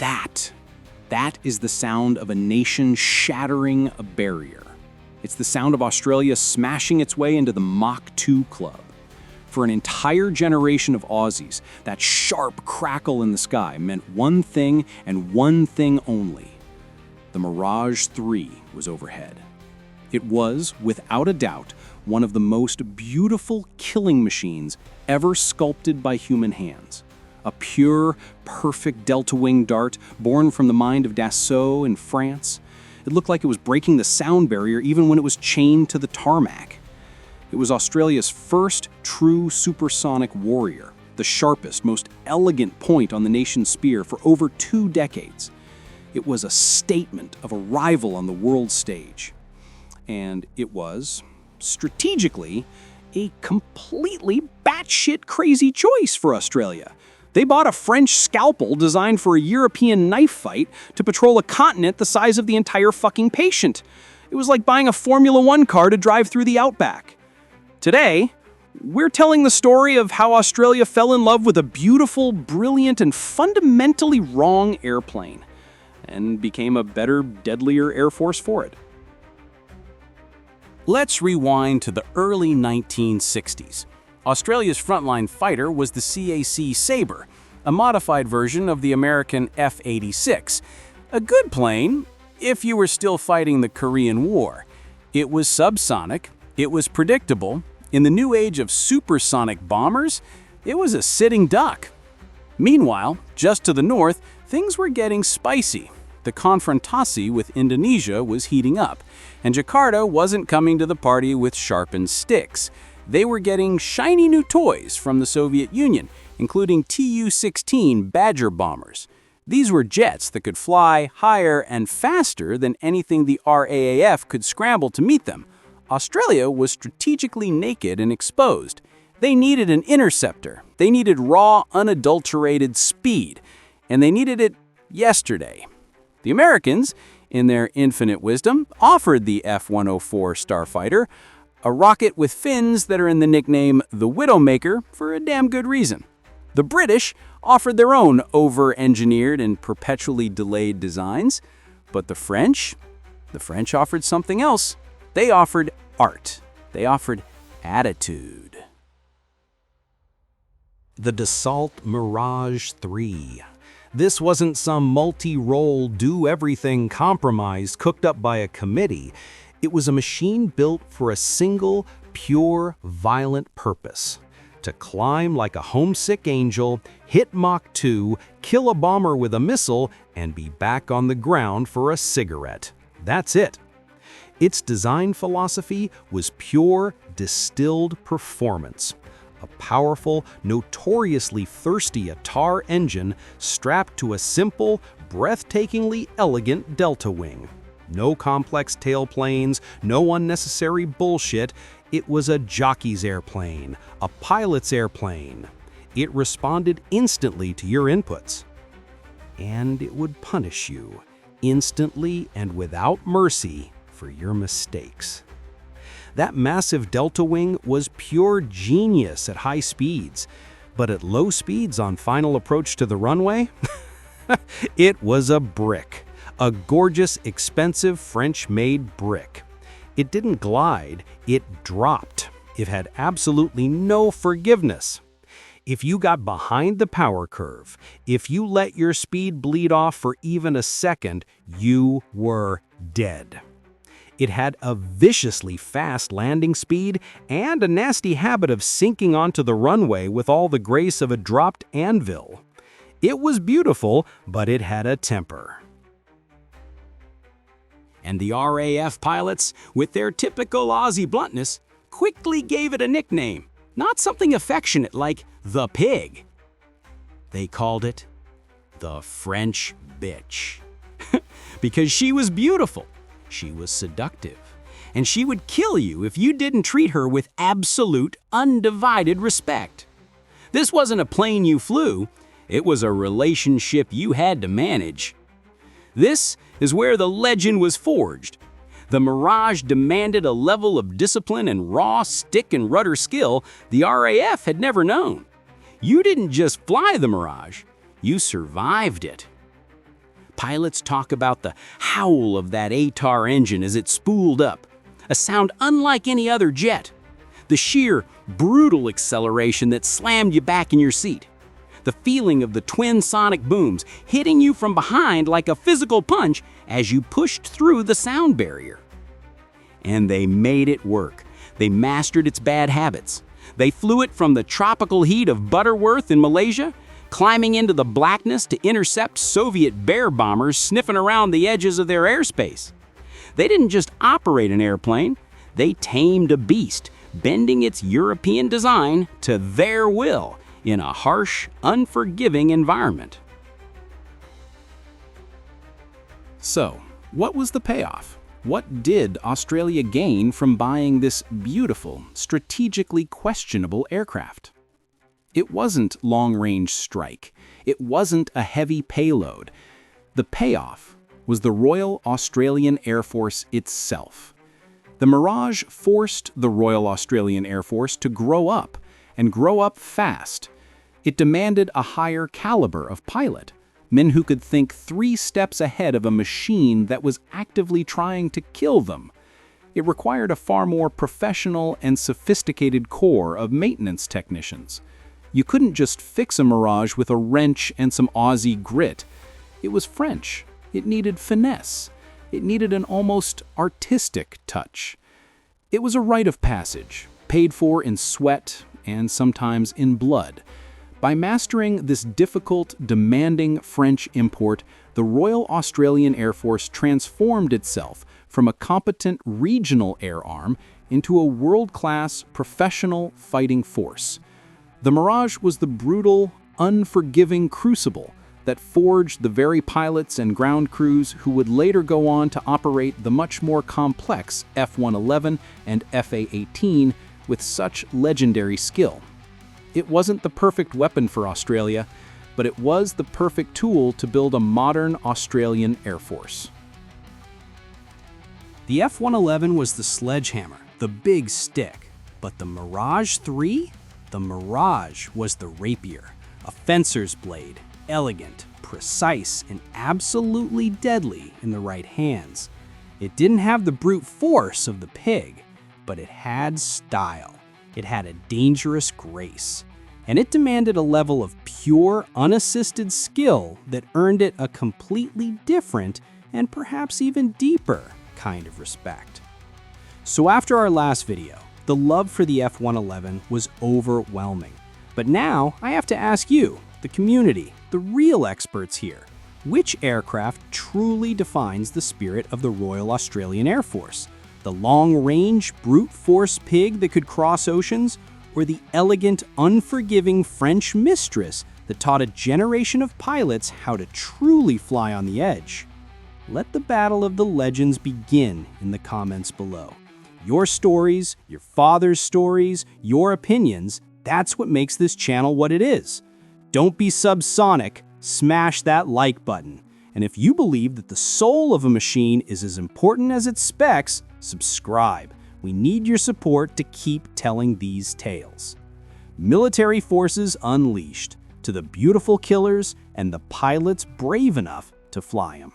That is the sound of a nation shattering a barrier. It's the sound of Australia smashing its way into the Mach 2 club. For an entire generation of Aussies, that sharp crackle in the sky meant one thing and one thing only. The Mirage III was overhead. It was, without a doubt, one of the most beautiful killing machines ever sculpted by human hands. A pure, perfect delta-wing dart born from the mind of Dassault in France. It looked like it was breaking the sound barrier even when it was chained to the tarmac. It was Australia's first true supersonic warrior, the sharpest, most elegant point on the nation's spear for over 2 decades. It was a statement of arrival on the world stage. And it was, strategically, a completely batshit crazy choice for Australia. They bought a French scalpel designed for a European knife fight to patrol a continent the size of the entire fucking patient. It was like buying a Formula One car to drive through the outback. Today, we're telling the story of how Australia fell in love with a beautiful, brilliant, and fundamentally wrong airplane, and became a better, deadlier air force for it. Let's rewind to the early 1960s. Australia's frontline fighter was the CAC Sabre, a modified version of the American F-86. A good plane, if you were still fighting the Korean War. It was subsonic, it was predictable. In the new age of supersonic bombers, it was a sitting duck. Meanwhile, just to the north, things were getting spicy. The confrontasi with Indonesia was heating up, and Jakarta wasn't coming to the party with sharpened sticks. They were getting shiny new toys from the Soviet Union, including Tu-16 Badger bombers. These were jets that could fly higher and faster than anything the RAAF could scramble to meet them. Australia was strategically naked and exposed. They needed an interceptor. They needed raw, unadulterated speed. And they needed it yesterday. The Americans, in their infinite wisdom, offered the F-104 Starfighter, a rocket with fins that are in the nickname the Widowmaker for a damn good reason. The British offered their own over-engineered and perpetually delayed designs. But the French offered something else. They offered art. They offered attitude. The Dassault Mirage III. This wasn't some multi-role, do-everything compromise cooked up by a committee. It was a machine built for a single, pure, violent purpose. To climb like a homesick angel, hit Mach 2, kill a bomber with a missile, and be back on the ground for a cigarette. That's it. Its design philosophy was pure, distilled performance. A powerful, notoriously thirsty Atar engine strapped to a simple, breathtakingly elegant delta wing. No complex tailplanes, no unnecessary bullshit. It was a jockey's airplane, a pilot's airplane. It responded instantly to your inputs. And it would punish you, instantly and without mercy, for your mistakes. That massive delta wing was pure genius at high speeds, but at low speeds on final approach to the runway, it was a brick. A gorgeous, expensive French-made brick. It didn't glide, it dropped. It had absolutely no forgiveness. If you got behind the power curve, if you let your speed bleed off for even a second, you were dead. It had a viciously fast landing speed and a nasty habit of sinking onto the runway with all the grace of a dropped anvil. It was beautiful, but it had a temper. And the RAF pilots, with their typical Aussie bluntness, quickly gave it a nickname, not something affectionate like the pig. They called it the French bitch. Because she was beautiful, she was seductive, and she would kill you if you didn't treat her with absolute, undivided respect. This wasn't a plane you flew, it was a relationship you had to manage. This is where the legend was forged. The Mirage demanded a level of discipline and raw stick and rudder skill the RAF had never known. You didn't just fly the Mirage, you survived it. Pilots talk about the howl of that ATAR engine as it spooled up, a sound unlike any other jet. The sheer, brutal acceleration that slammed you back in your seat. The feeling of the twin sonic booms hitting you from behind like a physical punch as you pushed through the sound barrier. And they made it work. They mastered its bad habits. They flew it from the tropical heat of Butterworth in Malaysia, climbing into the blackness to intercept Soviet Bear bombers sniffing around the edges of their airspace. They didn't just operate an airplane, they tamed a beast, bending its European design to their will in a harsh, unforgiving environment. So, what was the payoff? What did Australia gain from buying this beautiful, strategically questionable aircraft? It wasn't long-range strike. It wasn't a heavy payload. The payoff was the Royal Australian Air Force itself. The Mirage forced the Royal Australian Air Force to grow up, and grow up fast. It demanded a higher caliber of pilot, men who could think 3 steps ahead of a machine that was actively trying to kill them. It required a far more professional and sophisticated corps of maintenance technicians. You couldn't just fix a Mirage with a wrench and some Aussie grit. It was French. It needed finesse. It needed an almost artistic touch. It was a rite of passage, paid for in sweat and sometimes in blood. By mastering this difficult, demanding French import, the Royal Australian Air Force transformed itself from a competent regional air arm into a world-class, professional fighting force. The Mirage was the brutal, unforgiving crucible that forged the very pilots and ground crews who would later go on to operate the much more complex F-111 and FA-18 with such legendary skill. It wasn't the perfect weapon for Australia, but it was the perfect tool to build a modern Australian Air Force. The F-111 was the sledgehammer, the big stick, but the Mirage III? The Mirage was the rapier, a fencer's blade, elegant, precise, and absolutely deadly in the right hands. It didn't have the brute force of the pig, but it had style. It had a dangerous grace, and it demanded a level of pure, unassisted skill that earned it a completely different and perhaps even deeper kind of respect. So after our last video, the love for the F-111 was overwhelming. But now I have to ask you, the community, the real experts here, which aircraft truly defines the spirit of the Royal Australian Air Force? The long-range, brute force pig that could cross oceans, or the elegant, unforgiving French mistress that taught a generation of pilots how to truly fly on the edge? Let the battle of the legends begin in the comments below. Your stories, your father's stories, your opinions, that's what makes this channel what it is. Don't be subsonic, smash that like button. And if you believe that the soul of a machine is as important as its specs, subscribe. We need your support to keep telling these tales. Military forces unleashed, to the beautiful killers and the pilots brave enough to fly them.